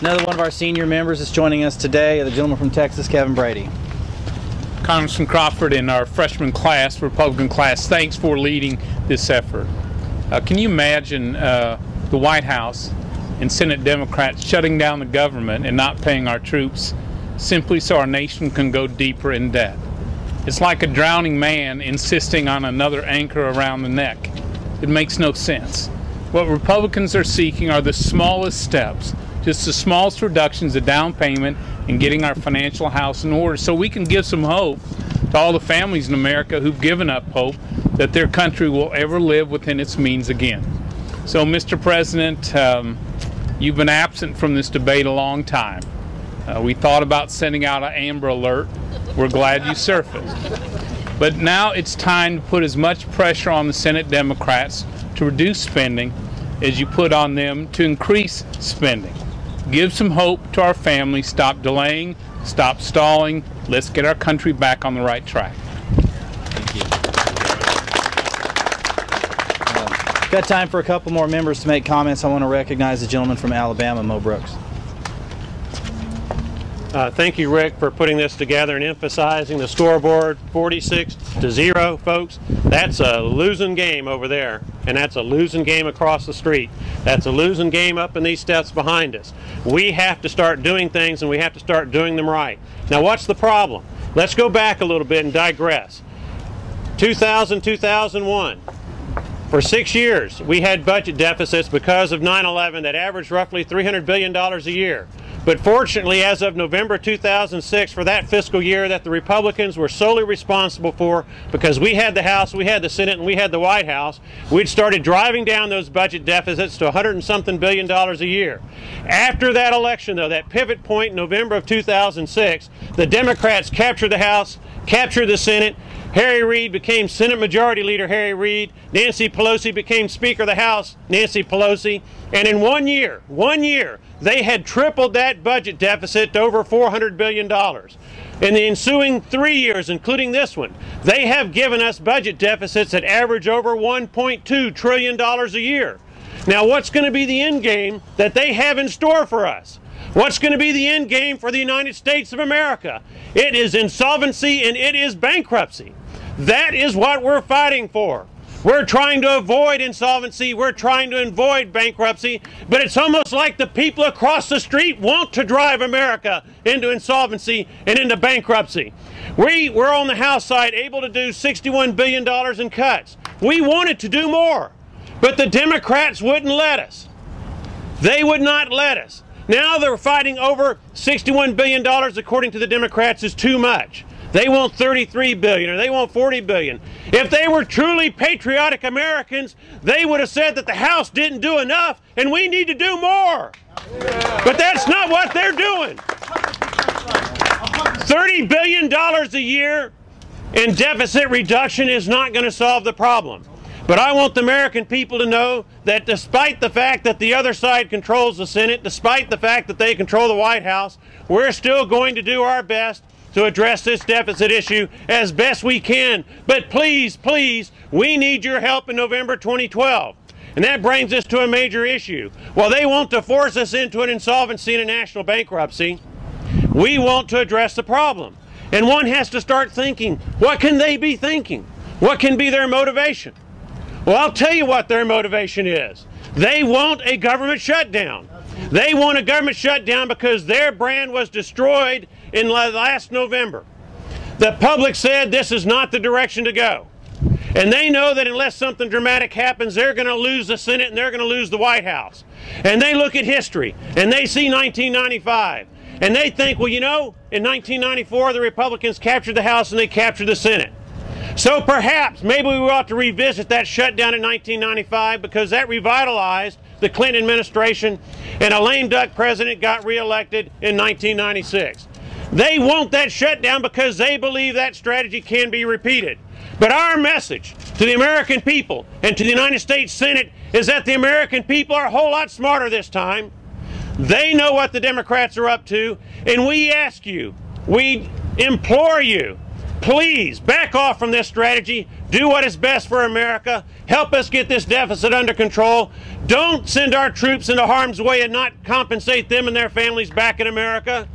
Another one of our senior members is joining us today, the gentleman from Texas, Kevin Brady. Congressman Crawford and our freshman class, Republican class, thanks for leading this effort. Can you imagine the White House and Senate Democrats shutting down the government and not paying our troops simply so our nation can go deeper in debt? It's like a drowning man insisting on another anchor around the neck. It makes no sense. What Republicans are seeking are the smallest steps, just the smallest reductions of down payment and getting our financial house in order so we can give some hope to all the families in America who've given up hope that their country will ever live within its means again. So, Mr. President, you've been absent from this debate a long time. We thought about sending out an Amber Alert. We're glad you surfaced. But now it's time to put as much pressure on the Senate Democrats to reduce spending as you put on them to increase spending. Give some hope to our families. Stop delaying. Stop stalling. Let's get our country back on the right track. Thank you. Got time for a couple more members to make comments. I want to recognize the gentleman from Alabama, Mo Brooks. Thank you, Rick, for putting this together and emphasizing the scoreboard. 46-0, folks. That's a losing game over there, and that's a losing game across the street. That's a losing game up in these steps behind us. We have to start doing things, and we have to start doing them right. Now, what's the problem? Let's go back a little bit and digress. 2000, 2001. For 6 years, we had budget deficits because of 9/11 that averaged roughly $300 billion a year. But fortunately, as of November 2006, for that fiscal year that the Republicans were solely responsible for, because we had the House, we had the Senate, and we had the White House, we'd started driving down those budget deficits to $100-something billion a year. After that election, though, that pivot point in November of 2006, the Democrats captured the House, captured the Senate. Harry Reid became Senate Majority Leader Harry Reid. Nancy Pelosi became Speaker of the House, Nancy Pelosi. And in 1 year, they had tripled that budget deficit to over $400 billion. In the ensuing 3 years, including this one, they have given us budget deficits that average over $1.2 trillion a year. Now, what's going to be the end game that they have in store for us? What's going to be the end game for the United States of America? It is insolvency and it is bankruptcy. That is what we're fighting for. We're trying to avoid insolvency, we're trying to avoid bankruptcy, but it's almost like the people across the street want to drive America into insolvency and into bankruptcy. We're on the House side able to do $61 billion in cuts. We wanted to do more, but the Democrats wouldn't let us. They would not let us. Now they're fighting over $61 billion, according to the Democrats, is too much. They want $33 billion or they want $40 billion. If they were truly patriotic Americans, they would have said that the House didn't do enough and we need to do more. But that's not what they're doing. $30 billion a year in deficit reduction is not going to solve the problem. But I want the American people to know that despite the fact that the other side controls the Senate, despite the fact that they control the White House, we're still going to do our best to address this deficit issue as best we can. But please, please, we need your help in November 2012. And that brings us to a major issue. While they want to force us into an insolvency and a national bankruptcy, we want to address the problem. And one has to start thinking, what can they be thinking? What can be their motivation? Well, I'll tell you what their motivation is. They want a government shutdown. They want a government shutdown because their brand was destroyed in last November. The public said this is not the direction to go. And they know that unless something dramatic happens, they're going to lose the Senate and they're going to lose the White House. And they look at history and they see 1995. And they think, well, you know, in 1994, the Republicans captured the House and they captured the Senate. So perhaps, maybe we ought to revisit that shutdown in 1995 because that revitalized the Clinton administration and a lame duck president got reelected in 1996. They want that shutdown because they believe that strategy can be repeated. But our message to the American people and to the United States Senate is that the American people are a whole lot smarter this time. They know what the Democrats are up to, and we ask you, we implore you, please back off from this strategy. Do what is best for America. Help us get this deficit under control. Don't send our troops into harm's way and not compensate them and their families back in America.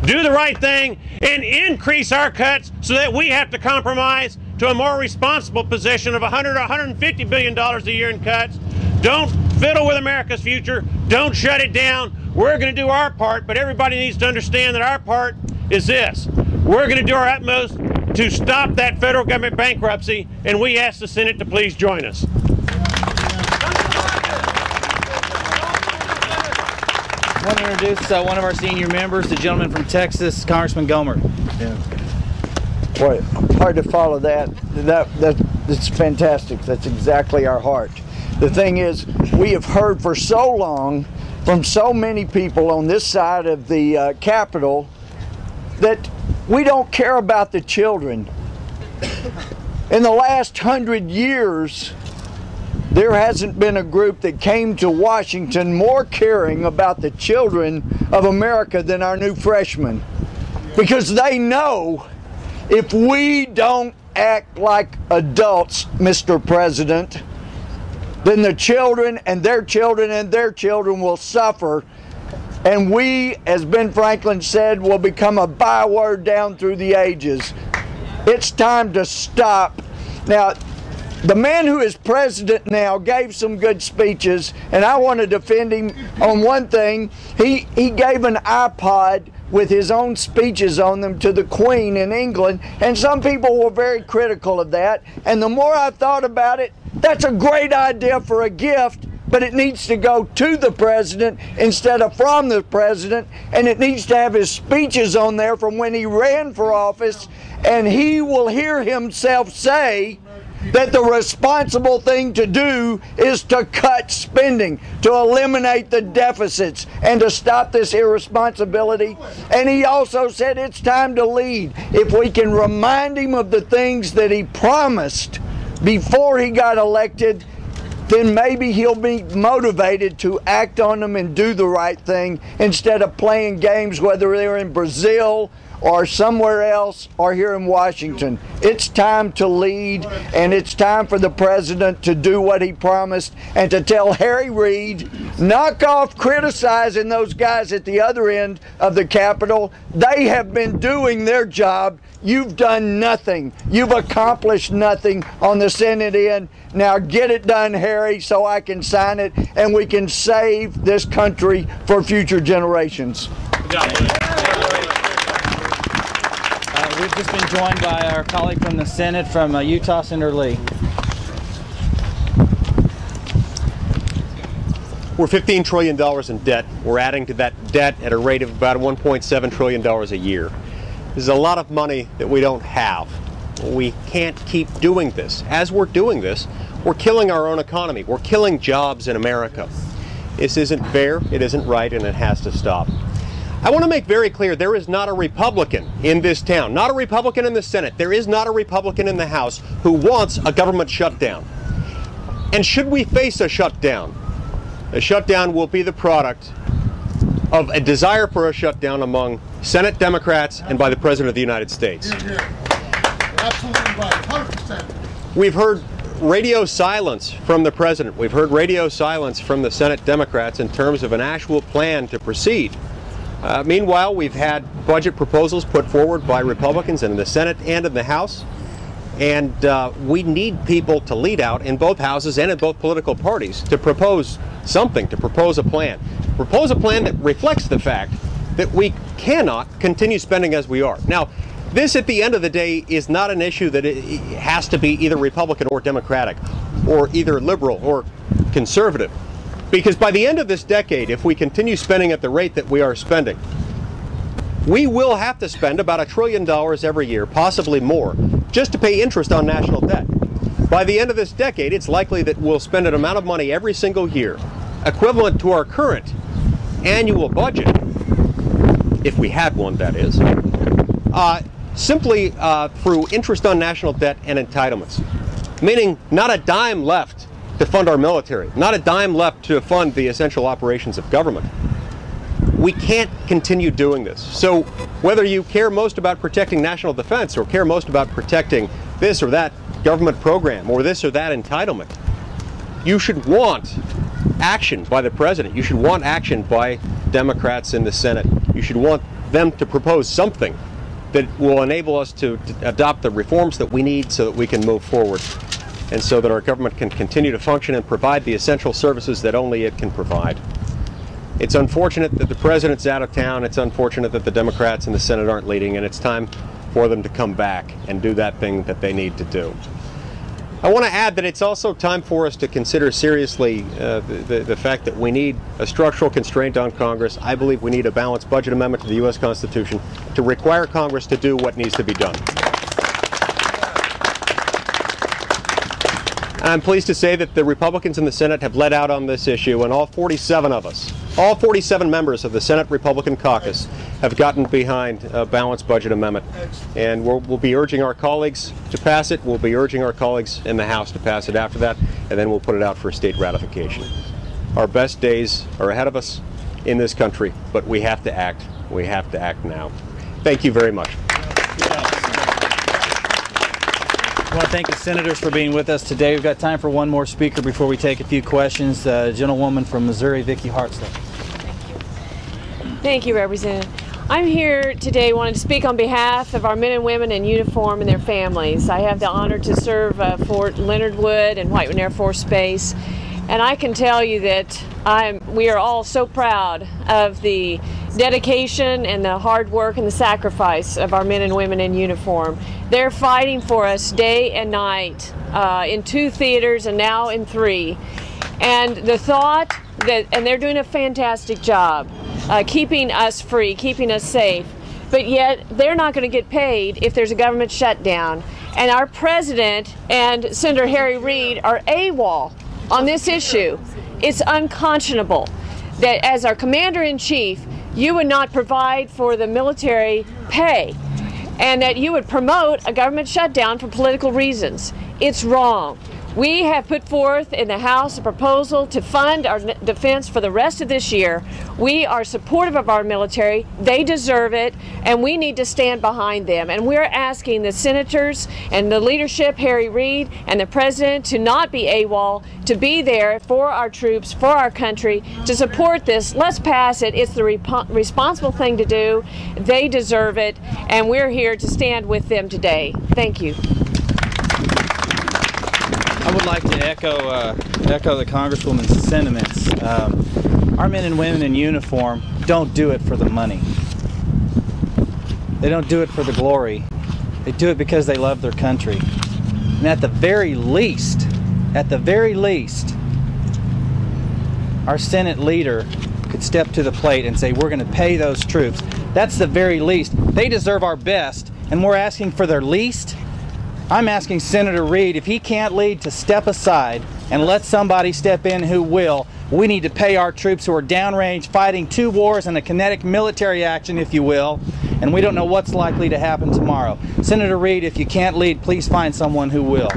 Do the right thing and increase our cuts so that we have to compromise to a more responsible position of $100 or $150 billion a year in cuts. Don't fiddle with America's future. Don't shut it down. We're going to do our part, but everybody needs to understand that our part is this. We're going to do our utmost to stop that federal government bankruptcy, and we ask the Senate to please join us. I want to introduce one of our senior members, the gentleman from Texas, Congressman Gohmert. Yeah. Boy, hard to follow that. That's fantastic. That's exactly our heart. The thing is, we have heard for so long from so many people on this side of the Capitol that we don't care about the children. In the last 100 years, there hasn't been a group that came to Washington more caring about the children of America than our new freshmen. Because they know if we don't act like adults, Mr. President, then the children and their children and their children will suffer. And we, as Ben Franklin said, will become a byword down through the ages. It's time to stop. Now, the man who is president now gave some good speeches, and I want to defend him on one thing. He gave an iPod with his own speeches on them to the Queen in England, and some people were very critical of that. And the more I thought about it, that's a great idea for a gift, but it needs to go to the president instead of from the president, and it needs to have his speeches on there from when he ran for office, and he will hear himself say that the responsible thing to do is to cut spending, to eliminate the deficits, and to stop this irresponsibility. And he also said it's time to lead. If we can remind him of the things that he promised before he got elected, then maybe he'll be motivated to act on them and do the right thing instead of playing games, whether they're in Brazil or somewhere else or here in Washington. It's time to lead, and it's time for the president to do what he promised and to tell Harry Reid, knock off criticizing those guys at the other end of the Capitol. They have been doing their job. You've done nothing. You've accomplished nothing on the Senate end. Now get it done, Harry, so I can sign it and we can save this country for future generations. We've just been joined by our colleague from the Senate from Utah, Senator Louie. We're $15 trillion in debt. We're adding to that debt at a rate of about $1.7 trillion a year. This is a lot of money that we don't have. We can't keep doing this. As we're doing this, we're killing our own economy. We're killing jobs in America. This isn't fair, it isn't right, and it has to stop. I want to make very clear, there is not a Republican in this town, not a Republican in the Senate, there is not a Republican in the House who wants a government shutdown. And should we face a shutdown will be the product of a desire for a shutdown among Senate Democrats and by the President of the United States. Absolutely right, 100%. We've heard radio silence from the President. We've heard radio silence from the Senate Democrats in terms of an actual plan to proceed. Meanwhile, we've had budget proposals put forward by Republicans in the Senate and in the House, and we need people to lead out in both houses and in both political parties to propose something, to propose a plan. Propose a plan that reflects the fact that we cannot continue spending as we are. Now, this at the end of the day is not an issue that it has to be either Republican or Democratic, or either liberal or conservative. Because by the end of this decade, if we continue spending at the rate that we are spending, we will have to spend about $1 trillion every year, possibly more, just to pay interest on national debt. By the end of this decade, it's likely that we'll spend an amount of money every single year, equivalent to our current annual budget, if we had one, that is, simply through interest on national debt and entitlements. Meaning not a dime left to fund our military, not a dime left to fund the essential operations of government. We can't continue doing this. So whether you care most about protecting national defense or care most about protecting this or that government program or this or that entitlement, you should want action by the president. You should want action by Democrats in the Senate. You should want them to propose something that will enable us to adopt the reforms that we need so that we can move forward and so that our government can continue to function and provide the essential services that only it can provide. It's unfortunate that the president's out of town. It's unfortunate that the Democrats in the Senate aren't leading, and it's time for them to come back and do that thing that they need to do. I want to add that it's also time for us to consider seriously the fact that we need a structural constraint on Congress. I believe we need a balanced budget amendment to the U.S. Constitution to require Congress to do what needs to be done. I'm pleased to say that the Republicans in the Senate have led out on this issue, and all 47 of us, all 47 members of the Senate Republican caucus have gotten behind a balanced budget amendment. And we'll be urging our colleagues to pass it. We'll be urging our colleagues in the House to pass it after that, and then we'll put it out for state ratification. Our best days are ahead of us in this country, but we have to act. We have to act now. Thank you very much. I want to thank the senators for being with us today. We've got time for one more speaker before we take a few questions. Gentlewoman from Missouri, Vicky Hartzler. Thank you, Representative. I'm here today wanting to speak on behalf of our men and women in uniform and their families. I have the honor to serve Fort Leonard Wood and Whiteman Air Force Base, and I can tell you that we are all so proud of the dedication and the hard work and the sacrifice of our men and women in uniform. They're fighting for us day and night in 2 theaters and now in 3. And the thought that, and they're doing a fantastic job keeping us free, keeping us safe, but yet they're not going to get paid if there's a government shutdown. And our president and Senator Harry Reid are AWOL on this issue. It's unconscionable that as our commander-in-chief, you would not provide for the military pay and that you would promote a government shutdown for political reasons. It's wrong. We have put forth in the House a proposal to fund our defense for the rest of this year. We are supportive of our military. They deserve it, and we need to stand behind them. And we're asking the senators and the leadership, Harry Reid and the president, to not be AWOL, to be there for our troops, for our country, to support this. Let's pass it. It's the responsible thing to do. They deserve it, and we're here to stand with them today. Thank you. I would like to echo the Congresswoman's sentiments. Our men and women in uniform don't do it for the money. They don't do it for the glory. They do it because they love their country. And at the very least, our Senate leader could step to the plate and say, we're going to pay those troops. That's the very least. They deserve our best, and we're asking for their least. I'm asking Senator Reid, if he can't lead, to step aside and let somebody step in who will. We need to pay our troops who are downrange, fighting 2 wars and a kinetic military action, if you will, and we don't know what's likely to happen tomorrow. Senator Reid, if you can't lead, please find someone who will.